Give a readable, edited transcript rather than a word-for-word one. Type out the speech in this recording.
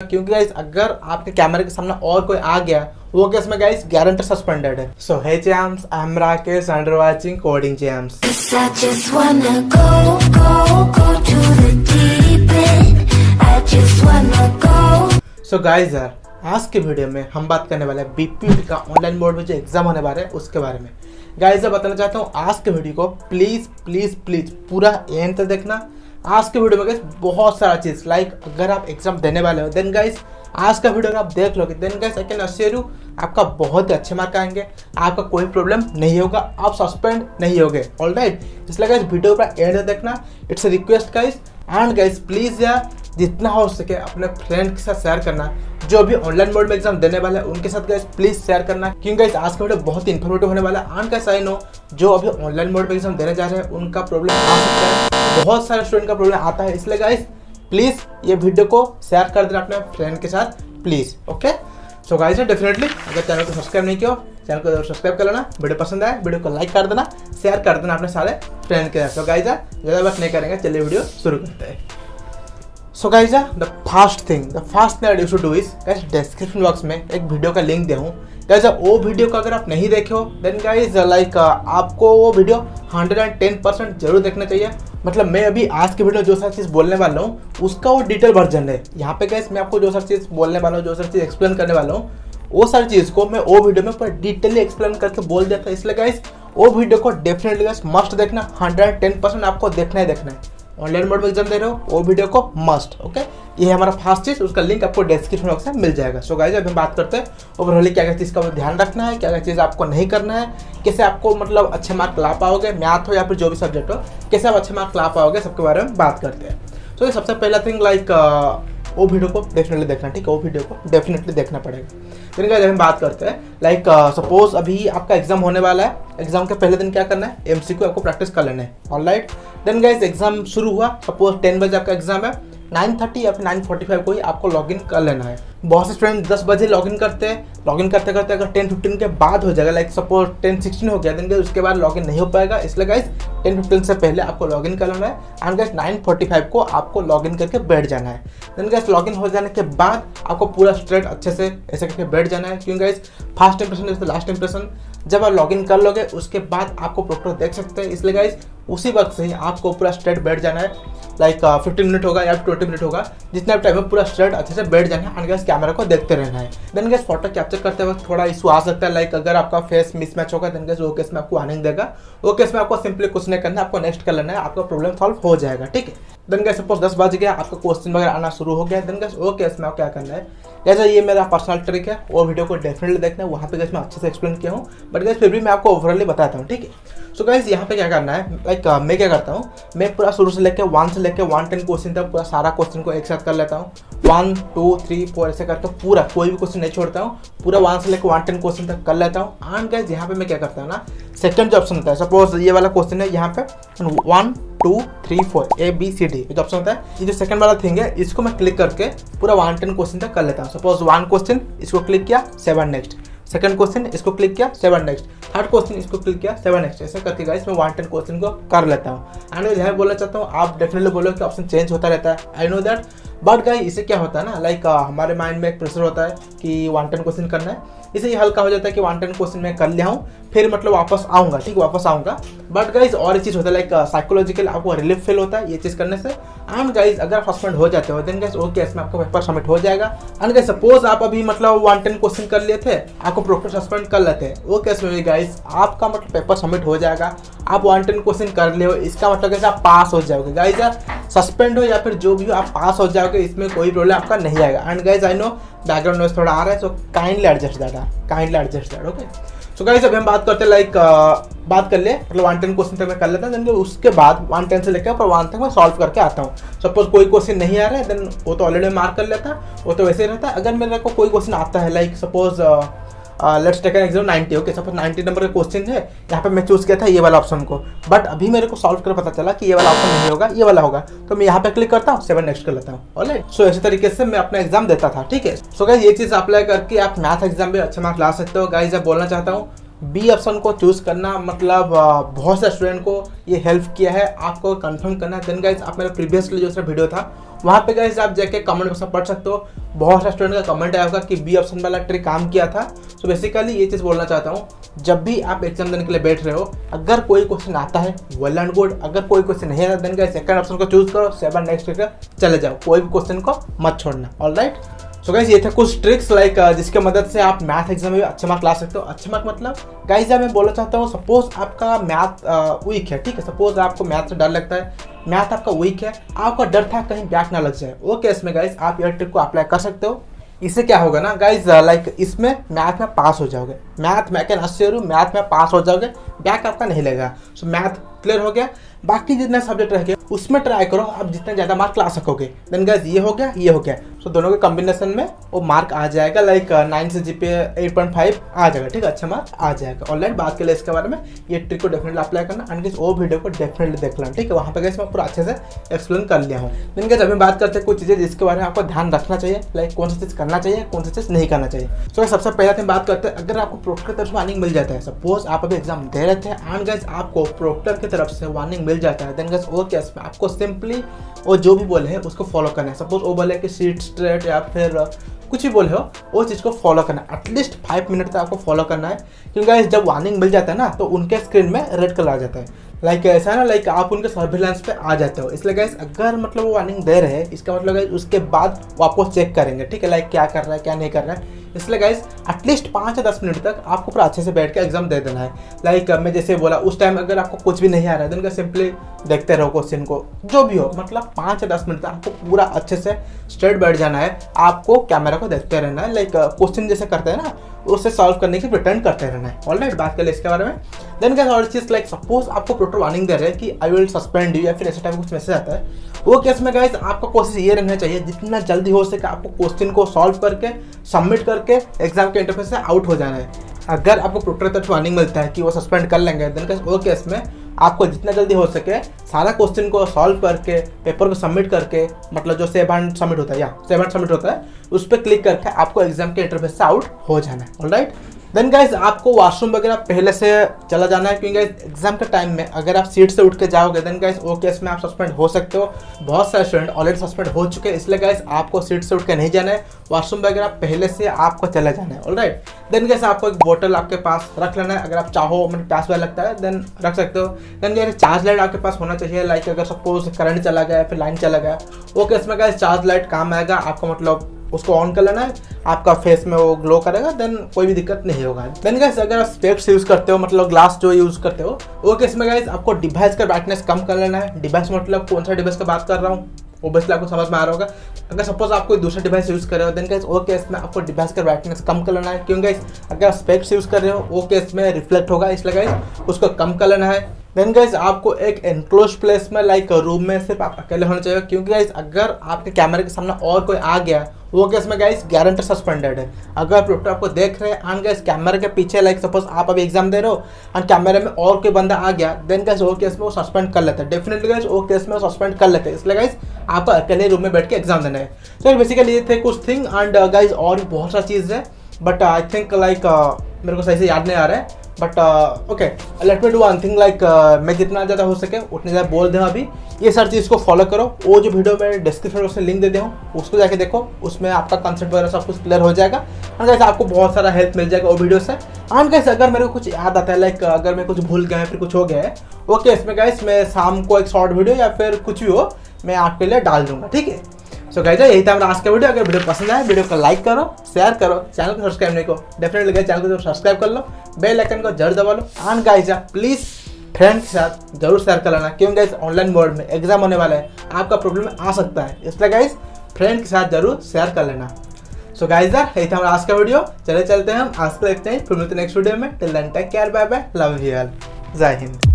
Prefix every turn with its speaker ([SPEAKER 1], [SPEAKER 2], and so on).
[SPEAKER 1] क्योंकि गाइस अगर आपके कैमरे के सामने और कोई आ गया वो केस में गाइस गारंटी सस्पेंडेड है। So hey champs, I am Rakesh and watching coding champs. So guys यार, आज के वीडियो में हम बात करने वाले हैं बीपीयूट का ऑनलाइन बोर्ड में जो एग्जाम होने वाला है उसके बारे में। गाइस मैं बताना चाहता हूँ आज के वीडियो को प्लीज प्लीज प्लीज पूरा एंड तक देखना। आज के वीडियो में गाइस बहुत सारा चीज लाइक अगर आप एग्जाम देने वाले हो देन गाइस आज का वीडियो अगर आप देख लोगे then guys I can assure you आपका बहुत ही अच्छे मार्क आएंगे, आपका कोई प्रॉब्लम नहीं होगा, आप सस्पेंड नहीं होगे। ऑलराइट, इसलिए गाइस वीडियो पूरा एंड तक देखना, it's a request guys. And guys please यार जितना हो सके अपने फ्रेंड के साथ शेयर करना, जो भी ऑनलाइन बोर्ड में एग्जाम देने वाले हैं उनके साथ गाइस प्लीज शेयर करना, क्योंकि गाइस आज का वीडियो बहुत ही इन्फॉर्मेटिव होने वाला है। एंड गाइस आई नो जो अभी ऑनलाइन बोर्ड में एग्जाम देने जा रहे हैं उनका प्रॉब्लम आ सकता है, बहुत सारे स्टूडेंट का प्रॉब्लम आता है, इसलिए गाइस प्लीज ये वीडियो को शेयर कर देना अपने फ्रेंड के साथ please. Okay, so guys definitely अगर चैनल को सब्सक्राइब नहीं किया चैनल को सब्सक्राइब कर लेना, वीडियो पसंद आए वीडियो को लाइक कर देना, शेयर कर देना अपने सारे फ्रेंड के साथ। सो गाइस ज़्यादा बात नहीं करेंगे, चलिए वीडियो शुरू करते हैं। So guys the first thing that you should do is guys description box में एक वीडियो का लिंक दिया हूँ गाइस, वो वीडियो को अगर आप नहीं देखे हो देन गाइस लाइक आपको वो वीडियो 110% जरूर देखना चाहिए। मतलब मैं अभी आज की वीडियो जो सारी चीज़ बोलने वाला हूँ उसका वो डिटेल वर्जन है। यहाँ पे गाइस मैं आपको जो सारी चीज़ बोलने वाला हूँ, जो सारी चीज़ एक्सप्लेन करने वाला हूँ, वो सारी चीज़ को मैं वो वीडियो में पूरा डिटेली एक्सप्लेन करके बोल दिया था। इसलिए गाइस वो वीडियो को डेफिनेटली गाइस मस्ट देखना, 110% आपको देखना ही देखना है। ऑनलाइन मोड में एग्जाम दे रहे हो वो वीडियो को मस्ट। ओके, ये है हमारा फर्स्ट चीज, उसका लिंक आपको डिस्क्रिप्शन बॉक्स में मिल जाएगा। सो गाइस अभी हम बात करते हैं ओवरऑल क्या क्या चीज़ का ध्यान रखना है, क्या क्या चीज़ आपको नहीं करना है, कैसे आपको मतलब अच्छे मार्क ला पाओगे, मैथ हो या फिर जो भी सब्जेक्ट हो, कैसे आप अच्छे मार्क ला पाओगे, सबके बारे में बात करते हैं। सो ये सबसे पहला थिंग लाइक वो वीडियो को डेफिनेटली देखना, ठीक है, वो वीडियो को डेफिनेटली देखना पड़ेगा। फिर जब हम बात करते हैं लाइक सपोज अभी आपका एग्जाम होने वाला है, एग्जाम के पहले दिन क्या करना है, एमसीक्यू आपको प्रैक्टिस कर लेना है। ऑलराइट, देन गाइस एग्जाम शुरू हुआ, सपोज 10 बजे आपका एग्जाम है, 9:30 या फिर 9:45 को ही आपको लॉगिन कर लेना है। बहुत से स्टूडेंट 10 बजे लॉगिन करते हैं, लॉगिन करते करते अगर 10:15 के बाद हो जाएगा, लाइक सपोज 10:16 हो गया देन गाइस उसके बाद लॉगिन नहीं हो पाएगा। इसलिए गाइस 10:15 से पहले आपको लॉगिन कर लेना है एंड गाइस 9:45 को आपको लॉगिन करके बैठ जाना है। देन गाइस लॉगिन हो जाने के बाद आपको पूरा स्ट्रेट अच्छे से ऐसे करके बैठ जाना है, क्योंकि guys first impression is the last impression. जब आप लॉगिन कर लोगे उसके बाद आपको प्रॉपर देख सकते हैं, इसलिए गाइस उसी वक्त से ही आपको पूरा स्ट्रेट बैठ जाना है। लाइक 15 मिनट होगा या 20 मिनट होगा, जितना टाइम में पूरा स्ट्रेट अच्छे से बैठ जाना है एंड गाइस कैमरा को देखते रहना है। देन गाइस फोटो कैप्चर करते वक्त थोड़ा इशू आ सकता है, लाइक अगर आपका फेस मिसमैच होगा देन गाइस वो केस में आपको वार्निंग देगा। वो केस में आपको सिंपली कुछ नहीं करना है, आपको नेक्स्ट कर लेना है, आपका प्रॉब्लम सॉल्व हो जाएगा। ठीक है, देन गाइस सपोज 10 बज गया, आपका क्वेश्चन वगैरह आना शुरू हो गया, देन गाइस वो केस में आपको क्या करना है, जैसा ये मेरा पर्सनल ट्रिक है, वो वीडियो को डेफिनेटली देखना है, वहाँ पे गाइस मैं अच्छे से एक्सप्लेन किया हूँ, बट गाइस फिर भी मैं आपको ओवरऑली बताता हूँ। ठीक है, सो गाइस यहाँ पे क्या करना है, लाइक मैं क्या करता हूँ, मैं पूरा शुरू से लेकर 1 से लेकर 110 क्वेश्चन तक पूरा सारा क्वेश्चन को एक साथ कर लेता हूँ। 1 2 3 4 ऐसे करके पूरा कोई भी क्वेश्चन नहीं छोड़ता हूँ, पूरा 1 से लेकर 110 क्वेश्चन तक कर लेता हूँ। एंड गाइस यहाँ पे मैं क्या करता हूँ ना, सेकंड जो ऑप्शन होता है, सपोज ये वाला क्वेश्चन है, यहाँ पे 1 2 3 4 ABCD जो ऑप्शन होता है, ये जो सेकंड वाला थिंग है इसको मैं क्लिक करके पूरा 110 क्वेश्चन तक कर लेता हूँ। सपोज 1 क्वेश्चन इसको क्लिक किया 7 नेक्स्ट, सेकंड क्वेश्चन इसको क्लिक किया 7 नेक्स्ट, थर्ड क्वेश्चन इसको क्लिक किया 7 नेक्स्ट, ऐसे करके गाइस मैं 110 क्वेश्चन को कर लेता हूँ। एंड यहाँ बोलना चाहता हूँ, आप डेफिनेटली बोलो कि ऑप्शन चेंज होता रहता है, I know that, but guys इससे क्या होता है ना, लाइक हमारे माइंड में एक प्रेशर होता है कि 110 क्वेश्चन करना है, इससे ये हल्का हो जाता है कि 110 क्वेश्चन मैं कर लिया हूँ, फिर मतलब वापस आऊँगा, ठीक वापस आऊँगा। बट गाइस और एक चीज़ होता है लाइक साइकोलॉजिकल आपको रिलीफ फील होता है ये चीज़ करने से। एंड गाइस अगर आप सस्पेंड हो जाते हो देन गाइस ओके इसमें आपका पेपर सबमिट हो जाएगा। एंड गाइस सपोज आप अभी मतलब 110 क्वेश्चन कर लिए थे, आपको प्रॉपर सस्पेंड कर लेते हैं, वो केस में गाइस आपका मतलब पेपर सबमिट हो जाएगा। आप 110 क्वेश्चन कर ले हो, इसका मतलब कैसे आप पास हो जाओगे। गाइस यार सस्पेंड हो या फिर जो भी हो आप पास हो जाओगे, इसमें कोई प्रॉब्लम आपका नहीं आएगा। And guys I know background noise थोड़ा आ रहा है, so kindly adjust that. Okay, so guys अभी हम बात करते हैं लाइक बात कर ले मतलब 110 क्वेश्चन तक मैं कर लेता हूँ, देन उसके बाद 110 से लेकर 1 तक मैं सॉल्व करके आता हूँ। सपोज कोई क्वेश्चन नहीं आ रहा है देन वो तो ऑलरेडी मार्क कर लेता है, वो तो वैसे ही रहता है। अगर मेरे को कोई क्वेश्चन आता है like suppose let's take an exam 90, okay suppose 90 number का क्वेश्चन है, यहाँ पे मैं चूज किया था ये वाला ऑप्शन को, बट अभी मेरे को सॉल्व कर पता चला कि ये वाला ऑप्शन नहीं होगा, ये वाला होगा, तो मैं यहाँ पे क्लिक करता हूँ 7 नेक्स्ट कर लेता हूँ। ऑलराइट, सो इसी तरीके से मैं अपना एग्जाम देता था। ठीक है, सो गाइस ये चीज़ अप्लाई करके आप मैथ एग्जाम में अच्छे मार्क ला सकते हो। गाइस अब बोलना चाहता हूँ बी ऑप्शन को चूज करना मतलब बहुत से स्टूडेंट को ये हेल्प किया है, आपको कंफर्म करना है। देन गाइस आप मेरा प्रीवियसली जो वीडियो था वहाँ पे गाइस आप जाके कमेंट बॉक्स में पढ़ सकते हो। बहुत सारे स्टूडेंट का कमेंट आया होगा कि बी ऑप्शन वाला ट्रिक काम किया था। सो बेसिकली ये चीज़ बोलना चाहता हूँ, जब भी आप एग्जाम देने के लिए बैठ रहे हो, अगर कोई क्वेश्चन आता है वेल एंड गुड, अगर कोई क्वेश्चन नहीं आता देन गाइस सेकंड ऑप्शन को चूज करो, 7 नेक्स्ट करके चले जाओ, कोई भी क्वेश्चन को मत छोड़ना। ऑलराइट, सो गाइस ये थे कुछ ट्रिक्स जिसके मदद से आप मैथ एग्जाम में भी अच्छे मार्क ला सकते हो। अच्छे मार्क मतलब गाइस मैं बोलना चाहता हूँ, सपोज आपका मैथ वीक है, ठीक है, सपोज आपको मैथ से डर लगता है, मैथ आपका वीक है, आपका डर था कहीं बैक ना लग जाए, वो केस में गाइस आप ये ट्रिक को अप्लाई कर सकते हो। इससे क्या होगा ना गाइज, इसमें मैथ में पास हो जाओगे, मैथ मैं कैन अश्योर यू मैथ में पास हो जाओगे, बैक आपका नहीं लगेगा। सो मैथ क्लियर हो गया। बाकी जितने सब्जेक्ट रह गए उसमें ट्राई करो आप जितने ज़्यादा मार्क ला सकोगे। देन गाइज ये हो गया, ये हो गया, सो दोनों के कॉम्बिनेशन में वो मार्क आ जाएगा, 9 से जीपीए 8.5 आ जाएगा, ठीक है, अच्छा मार्क आ जाएगा। ऑनलाइन बात के लिए इसके बारे में ये ट्रिक को डेफिनेटली अप्लाई करना एंड वो वीडियो को डेफिनेटली देख लेना, ठीक है, वहाँ पे गाइस मैं पूरा अच्छे से एक्सप्लेन कर लिया हूँ। देन गाइस अभी बात करते हैं कुछ चीज़ें जिसके बारे में आपको ध्यान रखना चाहिए, कौन सी चीज़ करना चाहिए, कौन सी चीज़ नहीं करना चाहिए। तो सबसे पहले हम बात करते हैं, अगर आपको प्रोक्टर की तरफ से वार्निंग मिल जाता है, सपोज आप अभी एग्जाम दे रहे थे एंड गाइस आपको प्रोक्टर की तरफ से वार्निंग मिल जाता है, देन गाइस वो केस में आपको सिंपली वो जो भी बोले हैं उसको फॉलो करना है। सपोज वो बोले कि सीट स्ट्रेट या फिर कुछ भी बोले हो, वो चीज़ को फॉलो करना है, एटलीस्ट 5 मिनट तक आपको फॉलो करना है। क्योंकि गाइस जब वार्निंग मिल जाता है ना तो उनके स्क्रीन में रेड कलर आ जाता है, ऐसा है ना, आप उनके सर्विलांस पे आ जाते हो। इसलिए गाइस अगर मतलब वो वार्निंग दे रहे हैं, इसका मतलब गाइस उसके बाद वो आपको चेक करेंगे, ठीक है, क्या कर रहा है क्या नहीं कर रहा है। इसलिए गाइस एटलीस्ट 5 से 10 मिनट तक आपको पूरा अच्छे से बैठ के एग्जाम दे देना है। मैं जैसे बोला उस टाइम अगर आपको कुछ भी नहीं आ रहा है तो सिंपली देखते रहो क्वेश्चन को, जो भी हो, मतलब 5 से 10 मिनट तक आपको पूरा अच्छे से स्ट्रेट बैठ जाना है, आपको कैमरा को देखते रहना है, क्वेश्चन जैसे करते हैं ना उससे सॉल्व करने की रिटर्न करते रहना है। ऑलराइट, बात कर ले इसके बारे में। देन गाइस और चीज़ सपोज आपको प्रोक्टर वार्निंग दे रहे हैं कि आई विल सस्पेंड यू या फिर ऐसे टाइप कुछ मैसेज आता है, वो केस में गाइस आपका कोशिश ये रहना चाहिए जितना जल्दी हो सके आपको क्वेश्चन को सॉल्व करके सबमिट करके एग्जाम के इंटरफेस से आउट हो जाना है। अगर आपको प्रोक्टर तरफ वार्निंग मिलता है कि वो सस्पेंड कर लेंगे, देन गाइस वो केस में आपको जितना जल्दी हो सके सारा क्वेश्चन को सॉल्व करके पेपर को सबमिट करके, मतलब जो सेव हैंड सबमिट होता है या सेव हैंड सबमिट होता है उस पर क्लिक करके आपको एग्जाम के इंटरफेस से आउट हो जाना है। ऑलराइट, देन गाइस आपको वॉशरूम वगैरह पहले से चला जाना है, क्योंकि एग्जाम के टाइम में अगर आप सीट से उठ के जाओगे देन गाइस वो केस में आप सस्पेंड हो सकते हो। बहुत सारे स्टूडेंट ऑलरेडी सस्पेंड हो चुके हैं, इसलिए गाइस आपको सीट से उठ के नहीं जाना है, वॉशरूम वगैरह पहले से आपको चला जाना है। ऑलराइट, देन गाइस आपको एक बोतल आपके पास रख लेना है, अगर आप चाहो, मतलब प्यास वगैरह लगता है देन रख सकते हो। देन गाइस चार्ज लाइट आपके पास होना चाहिए, अगर सपोज करंट चला गया फिर लाइन चला गया, वो केस में गाइस चार्ज लाइट काम आएगा आपको, मतलब उसको ऑन कर लेना है, आपका फेस में वो ग्लो करेगा, देन कोई भी दिक्कत नहीं होगा। देन गाइस अगर आप स्पेक्स यूज़ करते हो, मतलब ग्लास जो यूज़ करते हो, वो केस में गाइस आपको डिवाइस का ब्राइटनेस कम कर लेना है। डिवाइस मतलब कौन सा डिवाइस की बात कर रहा हूँ ओबियसली आपको समझ में आ रहा होगा। अगर सपोज आप कोई दूसरा डिवाइस यूज़ कर रहे हो देन गाइस वो केस में आपको डिवाइस का ब्राइटनेस कम कर लेना है, क्योंकि गाइस अगर आप स्पेक्स यूज़ कर रहे हो वो केस में रिफ्लेक्ट होगा, इसलिए गाइस उसको कम कर लेना है। देन गाइस आपको एक एनक्लोज प्लेस में रूम में सिर्फ आप अकेले होना चाहिए, क्योंकि गाइस अगर आपके कैमरे के सामने और कोई आ गया वो केस में गाइस गारंटी सस्पेंडेड है। अगर प्रोक्टर आपको देख रहे हैं एंड गाइस कैमरे के पीछे सपोज आप अभी एग्जाम दे रहे हो एंड कैमरे में और कोई बंदा आ गया देन गाइस वो केस में वो सस्पेंड कर लेते हैं, डेफिनेटली गाइस वो केस में सस्पेंड कर लेते हैं। इसलिए गाइस आपको अकेले रूम में बैठ के एग्जाम देना है। तो बेसिकली ये थे कुछ थिंग एंड गाइस और भी बहुत सारी चीज़ है, बट आई थिंक मेरे को सही से याद नहीं आ रहा है, but okay let me do one thing, मैं जितना ज़्यादा हो सके उतने ज़्यादा बोल दूँ। अभी ये सारी चीज़ को फॉलो करो, वो जो वीडियो में डिस्क्रिप्शन में उसमें लिंक दे दूँ उसको जाके देखो, उसमें आपका कंसेप्ट वगैरह सब कुछ क्लियर हो जाएगा एंड गाइस आपको बहुत सारा हेल्प मिल जाएगा वो वीडियो से। एंड गाइस अगर मेरे को कुछ याद आता है अगर मैं कुछ भूल गया है फिर कुछ हो गया है, ओके इसमें गाइस मैं शाम को एक शॉर्ट वीडियो या फिर कुछ भी हो मैं आपके लिए डाल दूंगा, ठीक है। सो गाइस यही था मेरा आज का वीडियो। अगर वीडियो पसंद आए वीडियो को लाइक करो, शेयर करो, चैनल को सब्सक्राइब नहीं को डेफिनेटली गाइस चैनल को सब्सक्राइब कर लो, बेल आइकन को जरूर दबा लो एंड गाइस प्लीज फ्रेंड के साथ जरूर शेयर कर लेना, क्योंकि गाइस ऑनलाइन मोड में एग्जाम होने वाला है, आपका प्रॉब्लम आ सकता है, इसलिए गाइस फ्रेंड के साथ जरूर शेयर कर लेना। सो गाइस यही था हमारा आज का वीडियो। चले चलते हैं हम आज को देखते हैं, फिर मिलते हैं नेक्स्ट वीडियो में। Till then take care, bye bye, love you all, जय हिंद।